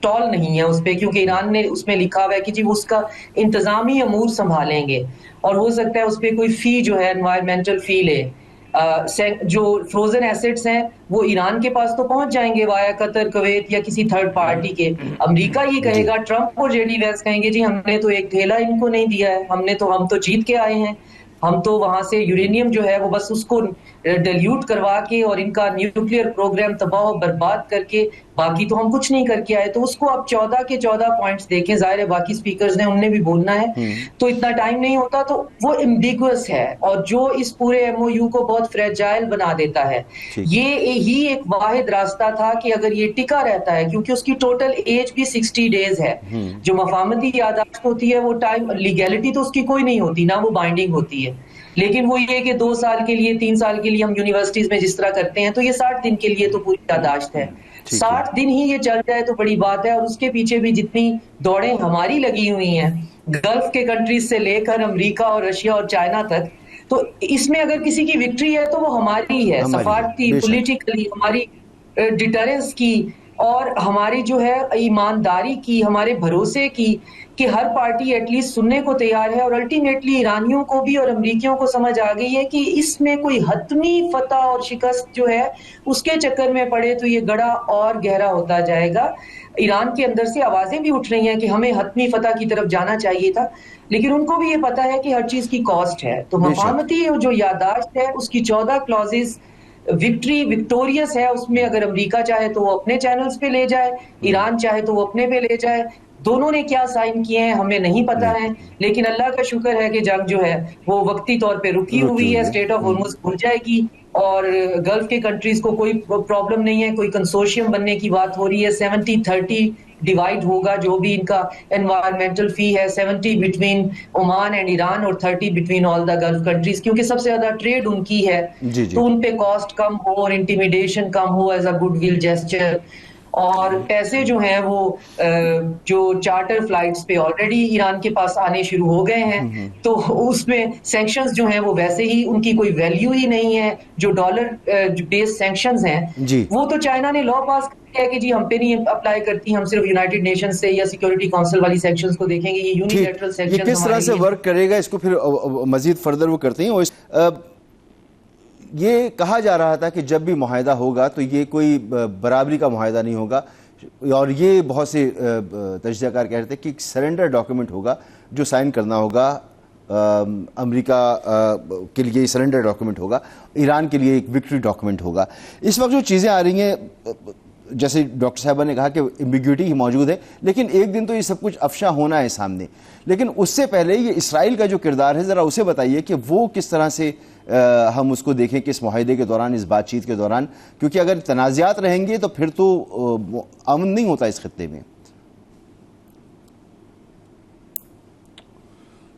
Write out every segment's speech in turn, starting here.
ٹال نہیں ہے اس پہ, کیونکہ ایران نے اس میں لکھا ہوا ہے کہ جی وہ اس کا انتظامی امور سنبھالیں گے, اور ہو سکتا ہے اس پہ کوئی فی جو ہے انوائرمنٹل فی لے. جو فروزن ایسٹس ہیں وہ ایران کے پاس تو پہنچ جائیں گے وایا قطر, کویت یا کسی تھرڈ پارٹی کے. امریکہ یہ کہے گا, ٹرمپ اور جے ڈی وینس کہیں گے جی ہم نے تو ایک ڈھیلا ان کو نہیں دیا ہے, ہم تو جیت کے آئے ہیں, ہم تو وہاں سے یورینیم جو ہے وہ بس اس کو ڈیلیوٹ کروا کے اور ان کا نیوکلیئر پروگرام تباہ و برباد کر کے, باقی تو ہم کچھ نہیں کر کے آئے. تو اس کو اب 14 کے 14 پوائنٹس دیکھیں, ظاہر ہے باقی سپیکرز نے انہوں نے بھی بولنا ہے تو اتنا ٹائم نہیں ہوتا, تو وہ ایمبیگوس ہے, اور جو اس پورے ایم او یو کو بہت فریجائل بنا دیتا ہے. یہ ہی ایک واحد راستہ تھا کہ اگر یہ ٹکا رہتا ہے, کیونکہ اس کی ٹوٹل ایج بھی 60 ڈیز ہے. جو مفاہمتی یادداشت ہوتی ہے وہ ٹائم لیگیلٹی تو اس کی کوئی نہیں ہوتی, نہ وہ بائنڈنگ ہوتی ہے, لیکن وہ یہ کہ 2 سال کے لیے 3 سال کے لیے ہم یونیورسٹیز میں جس طرح کرتے ہیں, تو یہ 60 دن کے لیے تو پوری یادداشت ہے. 60 دن ہی یہ چل جائے تو بڑی بات ہے, اور اس کے پیچھے بھی جتنی دوڑیں ہماری لگی ہوئی ہیں گلف کے کنٹریز سے لے کر امریکہ اور رشیا اور چائنا تک, تو اس میں اگر کسی کی وکٹری ہے تو وہ ہماری ہے, سفارتی, پولیٹیکلی, ہماری ڈیٹرنس کی, اور ہماری جو ہے ایمانداری کی, ہمارے بھروسے کی, کہ ہر پارٹی ایٹ لیسٹ سننے کو تیار ہے. اور الٹیمیٹلی ایرانیوں کو بھی اور امریکیوں کو سمجھ آ گئی ہے کہ اس میں کوئی حتمی فتح اور شکست جو ہے اس کے چکر میں پڑے تو یہ گڑھا اور گہرا ہوتا جائے گا. ایران کے اندر سے آوازیں بھی اٹھ رہی ہیں کہ ہمیں حتمی فتح کی طرف جانا چاہیے تھا, لیکن ان کو بھی یہ پتا ہے کہ ہر چیز کی کاسٹ ہے. تو مفاہمتی جو یادداشت ہے اس کی 14 کلازز وکٹری وکٹوریس ہے, اس میں اگر امریکہ چاہے تو وہ اپنے چینلز پہ لے جائے, ایران چاہے تو وہ اپنے پہ لے جائے. دونوں نے کیا سائن کیے ہیں ہمیں نہیں پتا ہے, لیکن اللہ کا شکر ہے کہ جنگ جو ہے وہ وقتی طور پہ رکی ہوئی ہے, اسٹیٹ آف ہارمز کھل جائے گی, اور گلف کے کنٹریز کو کوئی پرابلم نہیں ہے. کوئی کنسورشیم بننے کی بات ہو رہی ہے, 70-30 ڈیوائڈ ہوگا جو بھی ان کا انوائرمنٹل فی ہے, 70 بٹوین عمان اینڈ ایران اور 30 بٹوین آل دا گلف کنٹریز, کیونکہ سب سے زیادہ ٹریڈ ان کی ہے, تو ان پہ کاسٹ کم ہو اور intimidation come who as a good will gesture. اور پیسے جو ہیں وہ جو چارٹر فلائٹس پہ آلریڈی ایران کے پاس آنے شروع ہو گئے ہیں, تو اس میں سینکشنز جو ہیں وہ ویسے ہی ان کی کوئی ویلیو ہی نہیں ہے. جو ڈالر بیس سینکشنز ہیں وہ تو چائنا نے لا پاس کیا کہ جی ہم پہ نہیں اپلائی کرتی, ہم صرف یونائٹڈ نیشن سے یا سیکورٹی کونسل والی سیکشنز کو دیکھیں گے. یہ یونیلیٹرل سیکشنز کس طرح سے ورک کرے گا, اس کو پھر مزید فردر وہ کرتے ہیں. یہ کہا جا رہا تھا کہ جب بھی معاہدہ ہوگا تو یہ کوئی برابری کا معاہدہ نہیں ہوگا, اور یہ بہت سے تجزیہ کار کہہ رہے تھے کہ ایک سرنڈر ڈاکیومنٹ ہوگا جو سائن کرنا ہوگا امریکہ کے لیے سرنڈر ڈاکیومنٹ ہوگا, ایران کے لیے ایک وکٹری ڈاکیومنٹ ہوگا. اس وقت جو چیزیں آ رہی ہیں, جیسے ڈاکٹر صاحبہ نے کہا کہ ایمبیگوٹی ہی موجود ہے, لیکن ایک دن تو یہ سب کچھ افشاں ہونا ہے سامنے. لیکن اس سے پہلے یہ اسرائیل کا جو کردار ہے ذرا اسے بتائیے کہ وہ کس طرح سے ہم اس کو دیکھیں کہ اس معاہدے کے دوران, اس بات چیت کے دوران, کیونکہ اگر تنازعات رہیں گے تو پھر تو امن نہیں ہوتا اس خطے میں.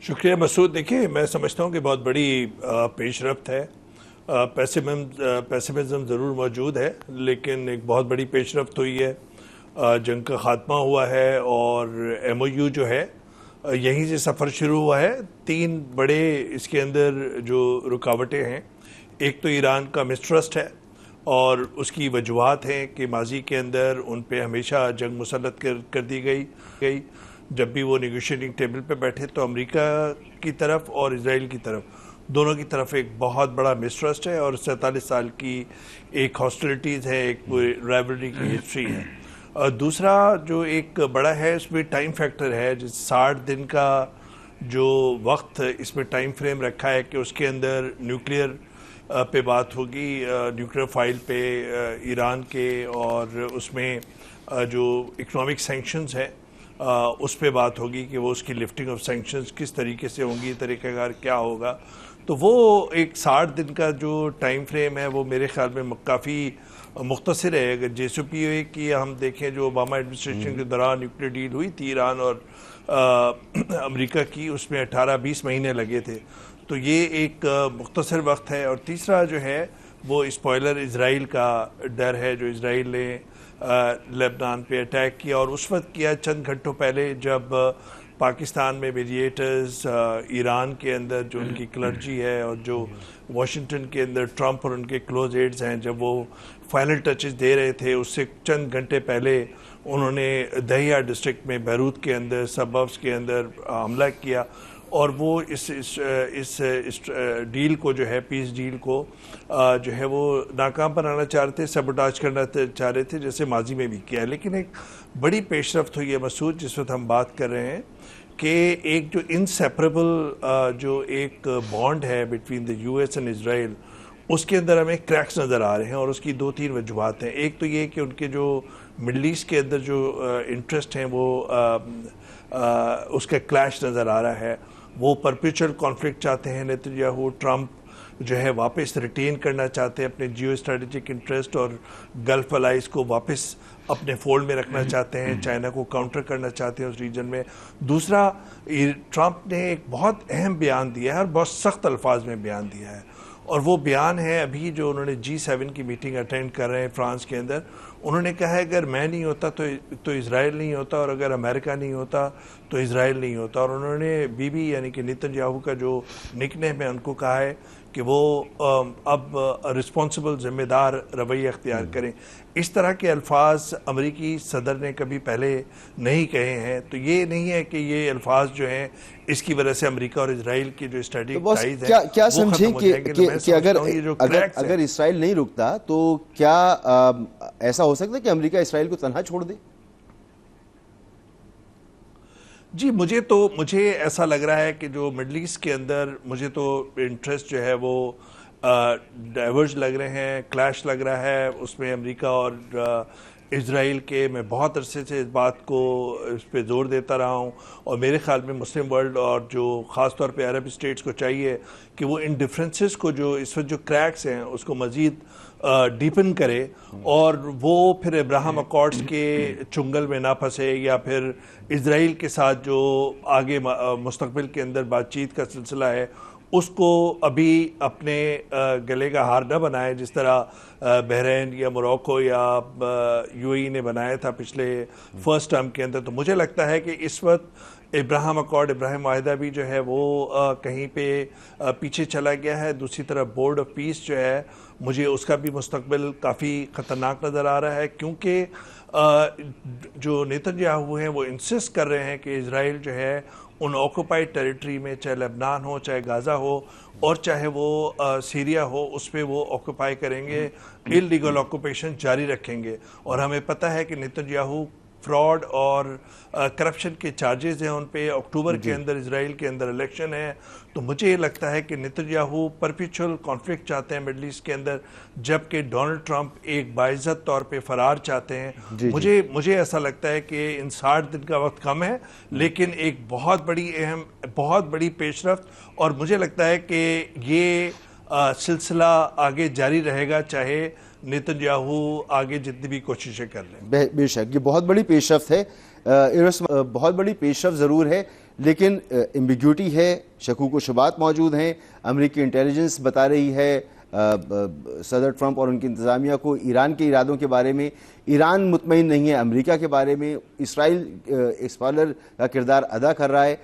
شکریہ مسعود. دیکھیے میں سمجھتا ہوں کہ بہت بڑی پیش رفت ہے, پیسمزم ضرور موجود ہے, لیکن ایک بہت بڑی پیش رفت ہوئی ہے, جنگ کا خاتمہ ہوا ہے, اور ایم او یو جو ہے یہیں سے سفر شروع ہوا ہے. 3 بڑے اس کے اندر جو رکاوٹیں ہیں, ایک تو ایران کا مسٹرسٹ ہے, اور اس کی وجوہات ہیں کہ ماضی کے اندر ان پہ ہمیشہ جنگ مسلط کر دی گئی. جب بھی وہ نیگوشیٹنگ ٹیبل پہ بیٹھے تو امریکہ کی طرف اور اسرائیل کی طرف, دونوں کی طرف ایک بہت بڑا مسٹرسٹ ہے, اور 47 سال کی ایک ہاسٹیلٹیز ہے, ایک رائیولری کی ہسٹری ہے. دوسرا جو ایک بڑا ہے اس میں ٹائم فیکٹر ہے, جس 60 دن کا جو وقت اس میں ٹائم فریم رکھا ہے کہ اس کے اندر نیوکلیئر پہ بات ہوگی, نیوکلیئر فائل پہ ایران کے, اور اس میں جو اکنامک سینکشنز ہے اس پہ بات ہوگی کہ وہ اس کی لفٹنگ آف سینکشنز کس طریقے سے ہوں گی, طریقہ کار کیا ہوگا. تو وہ ایک 60 دن کا جو ٹائم فریم ہے وہ میرے خیال میں کافی مختصر ہے. اگر جے سی پی او کی ہم دیکھیں جو اوباما ایڈمنسٹریشن کے دوران نیوکلیئر ڈیل ہوئی تھی ایران اور امریکہ کی, اس میں 18-20 مہینے لگے تھے, تو یہ ایک مختصر وقت ہے. اور تیسرا جو ہے وہ اسپوائلر اسرائیل کا ڈر ہے, جو اسرائیل نے لبنان پہ اٹیک کیا, اور اس وقت کیا چند گھنٹوں پہلے جب پاکستان میں میڈیٹرز, ایران کے اندر جو ان کی کلرجی ہے, اور جو واشنگٹن کے اندر ٹرمپ اور ان کے کلوز ایڈز ہیں, جب وہ فائنل ٹچز دے رہے تھے, اس سے چند گھنٹے پہلے انہوں نے دہیا ڈسٹرکٹ میں بیروت کے اندر سببس کے اندر حملہ کیا، اور وہ اس ڈیل کو جو ہے پیس ڈیل کو جو ہے وہ ناکام بنانا چاہ رہے تھے، سیبوٹاج کرنا چاہ رہے تھے، جیسے ماضی میں بھی کیا ہے۔ لیکن ایک بڑی پیش رفت ہوئی ہے مسعود، جس وقت ہم بات کر رہے ہیں کہ ایک جو انسیپریبل جو ایک بانڈ ہے between the U S and Israel, اس کے اندر ہمیں کریکس نظر آ رہے ہیں، اور اس کی 2-3 وجوہات ہیں۔ ایک تو یہ کہ ان کے جو مڈل ایسٹ کے اندر جو انٹرسٹ ہیں وہ اس کا کلیش نظر آ رہا ہے۔ وہ پرپیچول کانفلکٹ چاہتے ہیں نیتنیاہو، ٹرمپ جو ہے واپس ریٹین کرنا چاہتے ہیں اپنے جیو اسٹریٹجک انٹرسٹ، اور گلف الائز کو واپس اپنے فولڈ میں رکھنا چاہتے ہیں، چائنا کو کاؤنٹر کرنا چاہتے ہیں اس ریجن میں۔ دوسرا، ٹرمپ نے ایک بہت اہم بیان دیا ہے اور بہت سخت الفاظ میں بیان دیا ہے، اور وہ بیان ہے ابھی جو انہوں نے G7 کی میٹنگ اٹینڈ کر رہے ہیں فرانس کے اندر۔ انہوں نے کہا ہے اگر میں نہیں ہوتا تو اسرائیل نہیں ہوتا، اور اگر امریکہ نہیں ہوتا تو اسرائیل نہیں ہوتا۔ اور انہوں نے بی یعنی کہ نیتنیاہو کا جو نک نیم ہے ان کو کہا ہے کہ وہ اب رسپانسبل ذمہ دار رویہ اختیار کریں۔ اس طرح کے الفاظ امریکی صدر نے کبھی پہلے نہیں کہے ہیں، تو یہ نہیں ہے کہ یہ الفاظ جو ہیں اس کی وجہ سے امریکہ اور اسرائیل کی جو اسٹریٹجک ٹائز ہیں کیا سمجھیں کہ اگر اسرائیل نہیں رکتا تو کیا ایسا ہو سکتا ہے کہ امریکہ اسرائیل کو تنہا چھوڑ دے؟ جی مجھے ایسا لگ رہا ہے کہ جو مڈل ایسٹ کے اندر مجھے تو انٹرسٹ جو ہے وہ ڈائیورج لگ رہے ہیں، کلیش لگ رہا ہے اس میں امریکہ اور اسرائیل کے۔ میں بہت عرصے سے اس بات کو اس پہ زور دیتا رہا ہوں، اور میرے خیال میں مسلم ورلڈ اور جو خاص طور پہ عرب اسٹیٹس کو چاہیے کہ وہ ان ڈفرینسز کو جو اس وقت جو کریکس ہیں اس کو مزید ڈیپن کرے، اور وہ پھر ابراہم اکارڈز کے چنگل میں نہ پھنسے، یا پھر اسرائیل کے ساتھ جو آگے مستقبل کے اندر بات چیت کا سلسلہ ہے اس کو ابھی اپنے گلے کا ہار نہ بنائے، جس طرح بحرین یا موروکو یا یو اے ای نے بنایا تھا پچھلے فرسٹ ٹرم کے اندر۔ تو مجھے لگتا ہے کہ اس وقت ابراہیم معاہدہ بھی جو ہے وہ کہیں پہ پیچھے چلا گیا ہے۔ دوسری طرف بورڈ آف پیس جو ہے مجھے اس کا بھی مستقبل کافی خطرناک نظر آ رہا ہے، کیونکہ جو نیتنیاہو ہیں وہ انسسٹ کر رہے ہیں کہ اسرائیل جو ہے ان آکوپائڈ ٹیریٹری میں، چاہے لبنان ہو، چاہے غازہ ہو، اور چاہے وہ سیریا ہو، اس پہ وہ آکوپائی کریں گے، اللیگل آکوپیشن جاری رکھیں گے۔ اور ہمیں پتہ ہے کہ نیتنیاہو فراڈ اور کرپشن کے چارجز ہیں ان پہ۔ اکتوبر کے اندر اسرائیل کے اندر الیکشن ہے، تو مجھے یہ لگتا ہے کہ نیتنیاہو پرپیچول کانفلکٹ چاہتے ہیں مڈل ایسٹ کے اندر، جبکہ ڈونلڈ ٹرمپ ایک باعزت طور پہ فرار چاہتے ہیں۔ مجھے ایسا لگتا ہے کہ ان 60 دن کا وقت کم ہے، لیکن ایک بہت بڑی پیش رفت، اور مجھے لگتا ہے کہ یہ سلسلہ آگے جاری رہے گا، چاہے نیتنیاہو آگے جتنی بھی کوششیں کر لیں۔ بے شک یہ بہت بڑی پیش رفت ہے، بہت بڑی پیش رفت ضرور ہے، لیکن ایمبیگوٹی ہے، شکوک و شبہات موجود ہیں۔ امریکی انٹیلیجنس بتا رہی ہے صدر ٹرمپ اور ان کی انتظامیہ کو ایران کے ارادوں کے بارے میں، ایران مطمئن نہیں ہے امریکہ کے بارے میں، اسرائیل ایکسپالر کا کردار ادا کر رہا ہے۔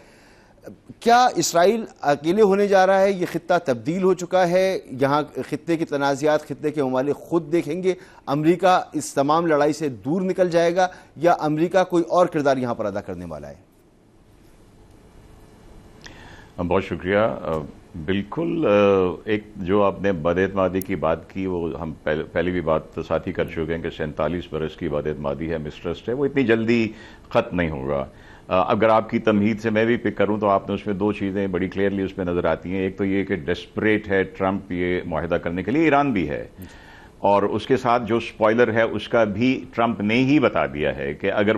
کیا اسرائیل اکیلے ہونے جا رہا ہے؟ یہ خطہ تبدیل ہو چکا ہے، یہاں خطے کی تنازعات خطے کے ممالک خود دیکھیں گے، امریکہ اس تمام لڑائی سے دور نکل جائے گا، یا امریکہ کوئی اور کردار یہاں پر ادا کرنے والا ہے؟ بہت شکریہ۔ بالکل ایک جو آپ نے بد اعتمادی کی بات کی، وہ ہم پہلے بھی بات ساتھی کر چکے ہیں کہ 47 برس کی بد اعتمادی ہے، مسٹرسٹ ہے، وہ اتنی جلدی ختم نہیں ہوگا۔ اگر آپ کی تمہید سے میں بھی پک کروں تو آپ نے اس میں 2 چیزیں بڑی کلیئرلی اس میں نظر آتی ہیں۔ ایک تو یہ کہ ڈیسپریٹ ہے ٹرمپ یہ معاہدہ کرنے کے لیے، ایران بھی ہے، اور اس کے ساتھ جو سپوائلر ہے اس کا بھی ٹرمپ نے ہی بتا دیا ہے کہ اگر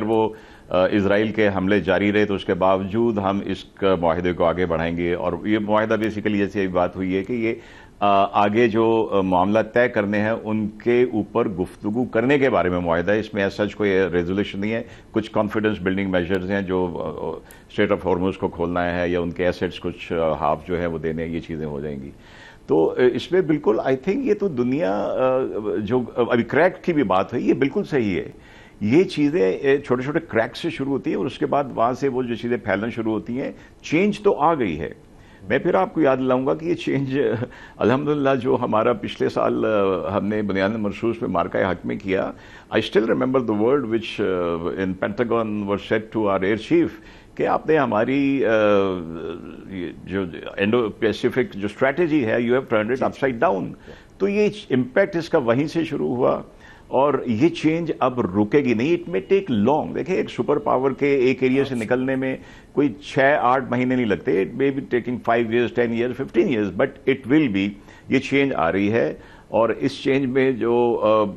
وہ اسرائیل کے حملے جاری رہے تو اس کے باوجود ہم اس معاہدے کو آگے بڑھائیں گے۔ اور یہ معاہدہ بیسیکلی جیسے بات ہوئی ہے کہ یہ آگے جو معاملہ طے کرنے ہیں ان کے اوپر گفتگو کرنے کے بارے میں معاہدہ ہے۔ اس میں ایسا کوئی ریزولوشن نہیں ہے، کچھ کانفیڈنس بلڈنگ میجرز ہیں، جو اسٹریٹ آف ہارموز کو کھولنا ہے یا ان کے ایسٹس کچھ ہاف جو ہے وہ دینے، یہ چیزیں ہو جائیں گی۔ تو اس میں بالکل آئی تھنک یہ تو دنیا جو ابھی کریک کی بھی بات ہے، یہ بالکل صحیح ہے۔ یہ چیزیں چھوٹے چھوٹے کریک سے شروع ہوتی ہیں، اور اس کے بعد وہاں سے وہ جو چیزیں پھیلنا شروع ہوتی ہیں۔ چینج تو آ گئی ہے، میں پھر آپ کو یاد دلاؤں گا کہ یہ چینج الحمدللہ جو ہمارا پچھلے سال ہم نے بنیاد مرصوص میں مارکہ حق میں کیا, I still remember the word which in Pentagon was said to our air chief کہ آپ نے ہماری جو انڈو پیسیفک جو اسٹریٹجی ہے you have turned it upside down. تو یہ امپیکٹ اس کا وہیں سے شروع ہوا اور یہ چینج اب رکے گی نہیں. اٹ میں ٹیک لانگ. دیکھیں ایک سپر پاور کے ایک ایریا سے نکلنے میں کوئی 6-8 مہینے نہیں لگتے. It may be taking 5 years 10 years 15 years but it will be. یہ چینج آ رہی ہے اور اس چینج میں جو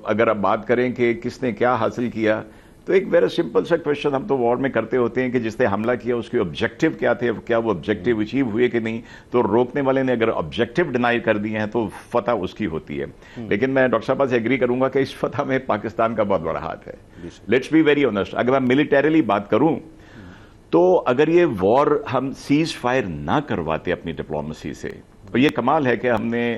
اگر آپ بات کریں کہ کس نے کیا حاصل کیا تو ایک ویری سمپل سا کوشچن ہم تو وار میں کرتے ہوتے ہیں کہ جس نے حملہ کیا اس کے آبجیکٹو کیا تھے, کیا وہ آبجیکٹو اچیو ہوئے کہ نہیں. تو روکنے والے نے اگر آبجیکٹو ڈینائی کر دیے ہیں تو فتح اس کی ہوتی ہے. لیکن میں ڈاکٹر صاحب سے ایگری کروں گا کہ اس فتح میں پاکستان کا بہت بڑا ہاتھ ہے. Let's be very honest. اگر میں ملیٹریلی بات کروں تو اگر یہ وار ہم سیز فائر نہ کرواتے اپنی ڈپلومیسی سے, اور یہ کمال ہے کہ ہم نے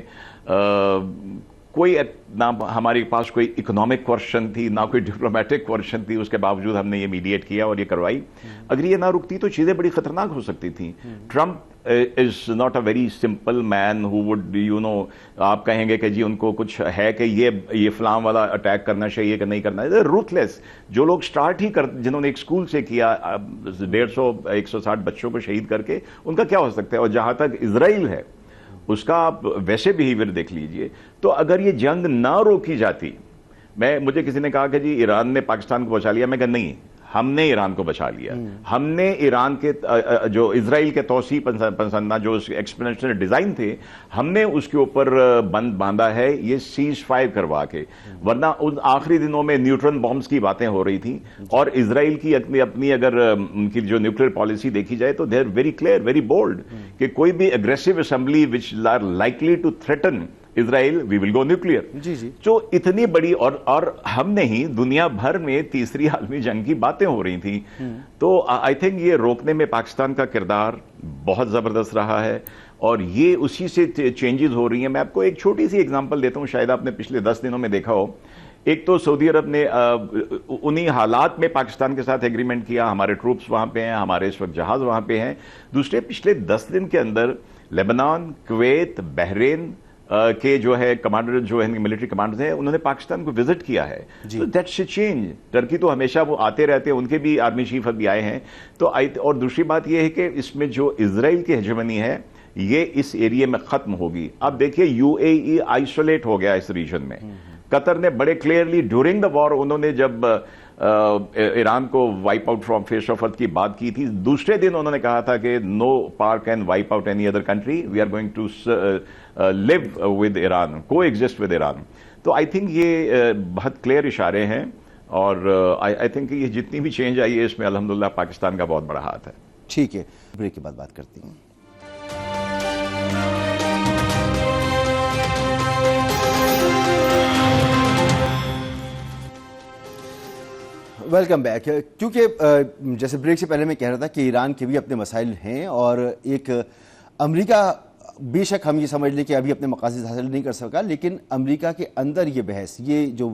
کوئی نہ ہمارے پاس کوئی اکنامک کوشچن تھی نہ کوئی ڈپلومیٹک کوشچن تھی, اس کے باوجود ہم نے یہ میڈیٹ کیا اور یہ کروائی. اگر یہ نہ رکتی تو چیزیں بڑی خطرناک ہو سکتی تھیں. Trump is not a very simple man who would you know آپ کہیں گے کہ جی ان کو کچھ ہے کہ یہ فلاں والا اٹیک کرنا چاہیے کہ نہیں کرنا. روتھ لیس. جو لوگ سٹارٹ ہی جنہوں نے ایک اسکول سے کیا 150-160 بچوں کو شہید کر کے, ان کا کیا ہو سکتا ہے. اور جہاں تک اسرائیل ہے اس کا آپ ویسے بیہیویئر دیکھ لیجئے. تو اگر یہ جنگ نہ روکی جاتی, مجھے کسی نے کہا کہ جی ایران نے پاکستان کو بچا لیا, میں کہا نہیں, ہم نے ایران کو بچا لیا. ہم نے ایران کے جو اسرائیل کے توسیع پسندہ جو ایکسپینشنل ڈیزائن تھے ہم نے اس کے اوپر بند باندھا ہے یہ سیز فائر کروا کے. ورنہ ان آخری دنوں میں نیوٹرن بامز کی باتیں ہو رہی تھیں اور اسرائیل کی اپنی اگر ان کی جو نیوکلیر پالیسی دیکھی جائے تو they are very clear, very bold کہ کوئی بھی aggressive assembly which are likely to threaten Israel we will go nuclear. جو اتنی بڑی اور ہم نے ہی دنیا بھر میں تیسری عالمی جنگ کی باتیں ہو رہی تھیں. تو آئی تھنک یہ روکنے میں پاکستان کا کردار بہت زبردست رہا ہے اور یہ اسی سے چینجز ہو رہی ہیں. میں آپ کو ایک چھوٹی سی اگزامپل دیتا ہوں, شاید آپ نے پچھلے 10 دنوں میں دیکھا ہو. ایک تو سعودی عرب نے انہی حالات میں پاکستان کے ساتھ ایگریمنٹ کیا, ہمارے ٹروپس وہاں پہ ہیں, ہمارے اس وقت جہاز وہاں پہ ہیں. دوسرے پچھلے 10 دن کے اندر لیبنان, کویت, بحرین کے جو ہے کمانڈر جو ہے ملٹری کمانڈرز ہیں انہوں نے پاکستان کو وزٹ کیا ہے. That's a change. ٹرکی تو ہمیشہ وہ آتے رہتے ہیں, ان کے بھی آرمی چیف ابھی آئے ہیں. تو اور دوسری بات یہ ہے کہ اس میں جو اسرائیل کی ہیجمنی ہے یہ اس ایریے میں ختم ہوگی. اب دیکھیے یو اے ای آئسولیٹ ہو گیا اس ریجن میں. قطر نے بڑے کلیئرلی ڈیورنگ دا وار انہوں نے جب ایران کو wipe out from face of earth کی بات کی تھی, دوسرے دن انہوں نے کہا تھا کہ no power can wipe out any other country, we are going to live with Iran, coexist with Iran. تو آئی تھنک یہ بہت کلیئر اشارے ہیں اور آئی تھنک یہ جتنی بھی چینج آئی ہے اس میں الحمدللہ پاکستان کا بہت بڑا ہاتھ ہے. ٹھیک ہے, بریک کے بعد بات کرتے ہیں. Welcome back. کیونکہ جیسے بریک سے پہلے میں کہہ رہا تھا کہ ایران کے بھی اپنے مسائل ہیں اور ایک امریکہ بے شک ہم یہ سمجھ لیں کہ ابھی اپنے مقاصد حاصل نہیں کر سکا, لیکن امریکہ کے اندر یہ بحث, یہ جو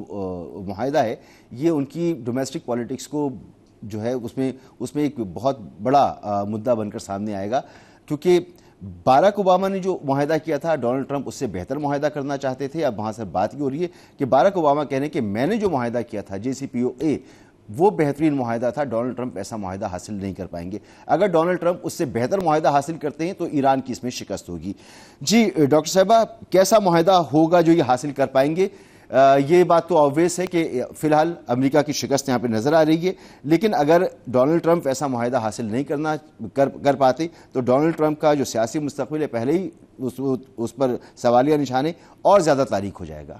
معاہدہ ہے یہ ان کی ڈومیسٹک پالیٹکس کو جو ہے اس میں ایک بہت بڑا مدعا بن کر سامنے آئے گا. کیونکہ باراک اوباما نے جو معاہدہ کیا تھا ڈونلڈ ٹرمپ اس سے بہتر معاہدہ کرنا چاہتے تھے. اب وہاں سے بات یہ ہو رہی ہے کہ باراک اوباما کہہ رہے ہیں کہ میں نے جو معاہدہ کیا تھا JCPOA وہ بہترین معاہدہ تھا, ڈونلڈ ٹرمپ ایسا معاہدہ حاصل نہیں کر پائیں گے. اگر ڈونلڈ ٹرمپ اس سے بہتر معاہدہ حاصل کرتے ہیں تو ایران کی اس میں شکست ہوگی. جی ڈاکٹر صاحبہ, کیسا معاہدہ ہوگا جو یہ حاصل کر پائیں گے؟ یہ بات تو آبویس ہے کہ فی الحال امریکہ کی شکست یہاں پہ نظر آ رہی ہے, لیکن اگر ڈونلڈ ٹرمپ ایسا معاہدہ حاصل نہیں کر پاتے تو ڈونلڈ ٹرمپ کا جو سیاسی مستقبل ہے پہلے ہی اس پر سوالیہ نشانے اور زیادہ تاریک ہو جائے گا.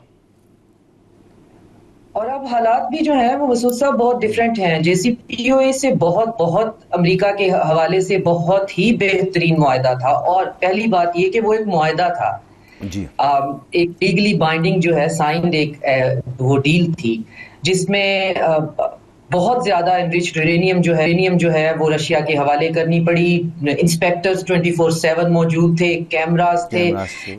اور اب حالات بھی جو ہیں وہ مسعود صاحب بہت ڈیفرنٹ ہیں. JCPOA سے بہت امریکہ کے حوالے سے بہت ہی بہترین معاہدہ تھا. اور پہلی بات یہ کہ وہ ایک معاہدہ تھا, جی ایک لیگلی بائنڈنگ جو ہے سائنڈ ایک وہ ڈیل تھی جس میں بہت زیادہ انریچڈ یورینیم جو ہے وہ رشیا کے حوالے کرنی پڑی. انسپیکٹرز 24/7 موجود تھے, کیمراز تھے.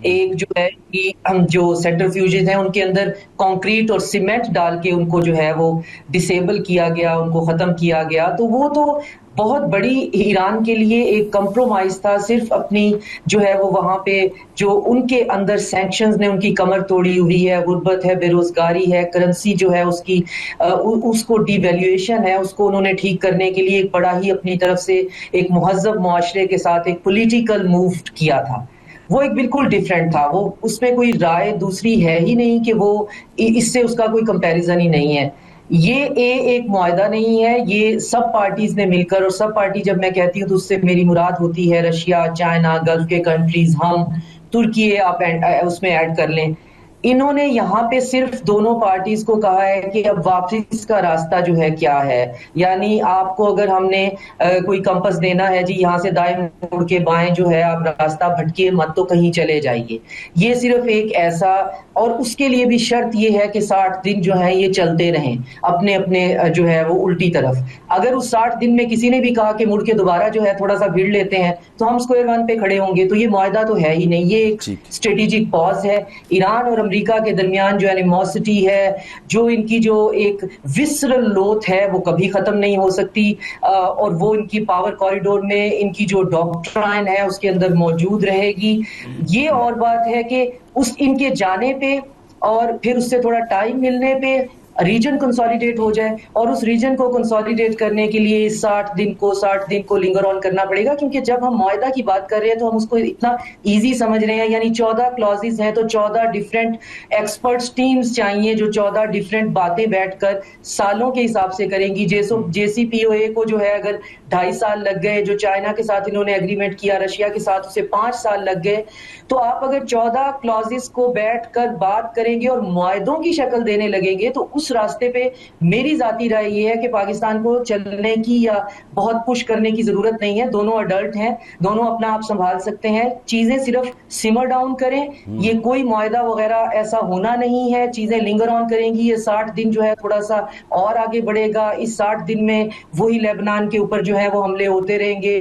ایک جو ہے کہ ہم جو سینٹریفیوجز ہیں ان کے اندر کانکریٹ اور سیمنٹ ڈال کے ان کو جو ہے وہ ڈسیبل کیا گیا, ان کو ختم کیا گیا. تو وہ تو بہت بڑی ایران کے لیے ایک کمپرومائز تھا، صرف اپنی جو ہے وہ وہاں پہ جو ان کے اندر سینکشنز نے ان کی کمر توڑی ہوئی ہے، غربت ہے، بے روزگاری ہے، کرنسی جو ہے اس کی اس کو ڈی ویلیویشن ہے، اس کو انہوں نے ٹھیک کرنے کے لیے ایک بڑا ہی اپنی طرف سے ایک مہذب معاشرے کے ساتھ ایک پولیٹیکل موو کیا تھا. وہ ایک بالکل ڈیفرنٹ تھا، وہ اس میں کوئی رائے دوسری ہے ہی نہیں کہ وہ اس سے اس کا کوئی کمپیریزن ہی نہیں ہے. یہ ایک معاہدہ نہیں ہے، یہ سب پارٹیز نے مل کر، اور سب پارٹی جب میں کہتی ہوں تو اس سے میری مراد ہوتی ہے رشیا، چائنا، گلف کے کنٹریز، ہم، ترکی آپ اس میں ایڈ کر لیں. انہوں نے یہاں پہ صرف دونوں پارٹیز کو کہا ہے کہ اب واپس کا راستہ جو ہے کیا ہے. یعنی آپ کو اگر ہم نے کوئی کمپس دینا ہے جی یہاں سے دائیں مڑ کے بائیں جو ہے آپ راستہ بھٹکیے مت تو کہیں چلے جائیے، یہ صرف ایک ایسا، اور اس کے لیے بھی شرط یہ ہے کہ 60 دن جو ہے یہ چلتے رہیں اپنے اپنے جو ہے وہ الٹی طرف. اگر اس 60 دن میں کسی نے بھی کہا کہ مڑ کے دوبارہ جو ہے تھوڑا سا بھیڑ لیتے ہیں تو ہم اسکوائر ون پہ کھڑے ہوں گے، تو یہ معاہدہ تو ہے ہی نہیں، یہ ایک اسٹریٹجک پاز ہے. ایران اور امریکہ کے درمیان جو اینیموسٹی ہے، جو ان کی جو ایک وسرل لوتھ ہے وہ کبھی ختم نہیں ہو سکتی، اور وہ ان کی پاور کوریڈور میں ان کی جو ڈاکٹرائن ہے اس کے اندر موجود رہے گی. یہ اور بات ہے کہ اس ان کے جانے پہ اور پھر اس سے تھوڑا ٹائم ملنے پہ ریجن کنسالیڈیٹ ہو جائے، اور اس ریجن کو کنسالیڈیٹ کرنے کے لیے 60 دن کو لنگر آن کرنا پڑے گا. کیونکہ جب ہم معاہدہ کی بات کر رہے ہیں تو ہم اس کو اتنا ایزی سمجھ رہے ہیں، یعنی 14 کلازز ہیں تو 14 ڈیفرنٹ ایکسپرٹس ٹیمز چاہیے جو 14 ڈیفرنٹ باتیں بیٹھ کر سالوں کے حساب سے کریں گی. جے سی پی او اے کو جو ہے اگر 2.5 سال لگ گئے، جو چائنا کے ساتھ انہوں نے ایگریمنٹ کیا، رشیا کے ساتھ اسے 5 سال لگ گئے، تو آپ اگر 14 کلازز کو بیٹھ کر بات کریں گے اور معاہدوں کی شکل دینے لگیں گے تو اس راستے پہ میری ذاتی رائے یہ ہے کہ پاکستان کو چلنے کی یا بہت پش کرنے کی ضرورت نہیں ہے. دونوں اڈلٹ ہیں، دونوں اپنا آپ سنبھال سکتے ہیں، چیزیں صرف سمر ڈاؤن کریں. یہ کوئی معاہدہ وغیرہ ایسا ہونا نہیں ہے، چیزیں لنگر آن کریں گی. یہ 60 دن جو ہے تھوڑا سا اور آگے بڑھے گا. اس 60 دن میں وہی لیبنان کے اوپر جو ہے وہ حملے ہوتے رہیں گے.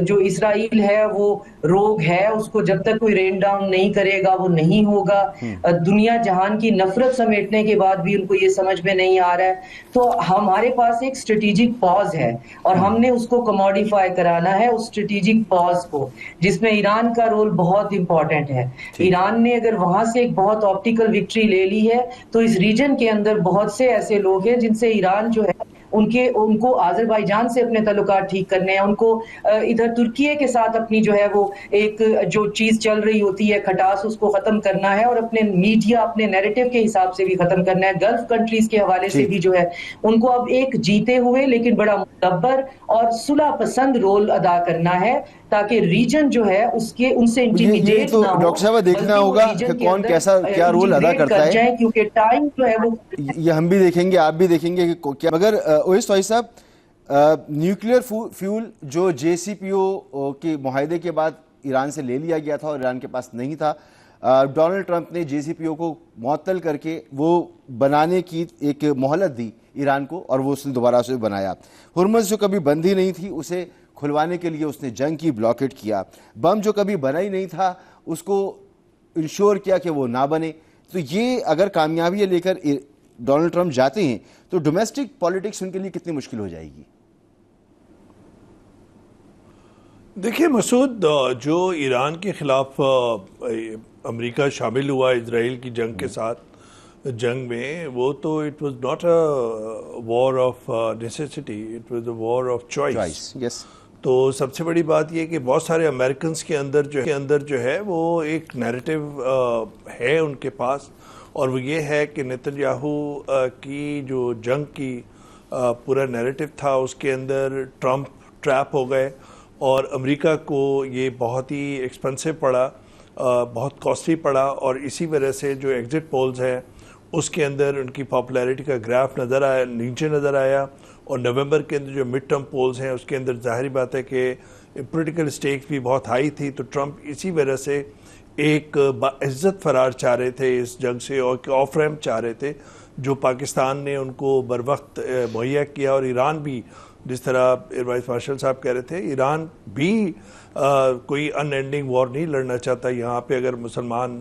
جو اسرائیل ہے وہ روگ ہے، اس کو جب تک کوئی رین ڈاؤن نہیں کرے گا وہ نہیں ہوگا. دنیا جہان کی نفرت سمیٹنے کے بعد بھی ان کو یہ سمجھ میں نہیں آ رہا ہے. تو ہمارے پاس ایک اسٹریٹجک پاز ہے اور ہم نے اس کو کموڈیفائی کرانا ہے، اس اسٹریٹجک پاز کو، جس میں ایران کا رول بہت امپورٹنٹ ہے. ایران نے اگر وہاں سے ایک بہت آپٹیکل وکٹری لے لی ہے تو اس ریجن کے اندر بہت سے ایسے لوگ ہیں جن سے ایران جو ہے ان کو آذربائیجان سے اپنے تعلقات ٹھیک کرنے ہیں، ان کو ادھر ترکیے کے ساتھ اپنی جو ہے وہ ایک جو چیز چل رہی ہوتی ہے کھٹاس اس کو ختم کرنا ہے، اور اپنے میڈیا اپنے نیریٹو کے حساب سے بھی ختم کرنا ہے. گلف کنٹریز کے حوالے سے بھی جو ہے ان کو اب ایک جیتے ہوئے لیکن بڑا مدبر اور صلح پسند رول ادا کرنا ہے تاکہ ریجن جو ہے اس کے ان سے انٹیمیڈیٹ نہ ہو. ڈاکٹر صاحب دیکھنا ہوگا کہ کون کیسا کیا رول ادا کرتا ہے، کیونکہ ٹائم جو ہے وہ یہ ہم بھی دیکھیں گے، آپ بھی دیکھیں گے کہ کیا. مگر اویس فائز صاحب، نیوکلیئر فیول جو جے سی پی او کے معاہدے کے بعد ایران سے لے لیا گیا تھا اور ایران کے پاس نہیں تھا، ڈونلڈ ٹرمپ نے جے سی پی او کو معطل کر کے وہ بنانے کی ایک مہلت دی ایران کو، اور وہ اس نے دوبارہ سے بنایا. ہرمز جو کبھی بند ہی نہیں تھی اسے کھلوانے کے لیے اس نے جنگ کی، بلاکیٹ کیا. بم جو کبھی بنا ہی نہیں تھا اس کو انشور کیا کہ وہ نہ بنے. تو یہ اگر کامیابی لے کر ڈونلڈ ٹرمپ جاتے ہیں تو ڈومیسٹک پالیٹکس ان کے لیے کتنی مشکل ہو جائے گی؟ دیکھیے مسعود، جو ایران کے خلاف امریکہ شامل ہوا اسرائیل کی جنگ کے ساتھ، جنگ میں، وہ تو it was not a war of necessity, it was a war of choice. تو سب سے بڑی بات یہ کہ بہت سارے امریکنز کے اندر جو ہے وہ ایک نیریٹو ہے ان کے پاس، اور وہ یہ ہے کہ نیتن یاہو کی جو جنگ کی پورا نیریٹو تھا اس کے اندر ٹرمپ ٹریپ ہو گئے، اور امریکہ کو یہ بہت ہی ایکسپینسو پڑا، بہت کاسٹلی پڑا. اور اسی وجہ سے جو ایگزٹ پولز ہیں اس کے اندر ان کی پاپولیرٹی کا گراف نیچے نظر آیا. اور نومبر کے اندر جو مڈ ٹرم پولز ہیں اس کے اندر ظاہری بات ہے کہ پولیٹیکل سٹیکس بھی بہت ہائی تھی. تو ٹرمپ اسی وجہ سے ایک باعزت فرار چاہ رہے تھے اس جنگ سے، اور آف ریمپ چاہ رہے تھے جو پاکستان نے ان کو بر وقت مہیا کیا. اور ایران بھی، جس طرح وائس مارشل صاحب کہہ رہے تھے، ایران بھی کوئی ان اینڈنگ وار نہیں لڑنا چاہتا. یہاں پہ اگر مسلمان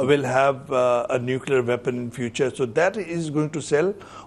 will have a nuclear weapon in future, so that is going to sell।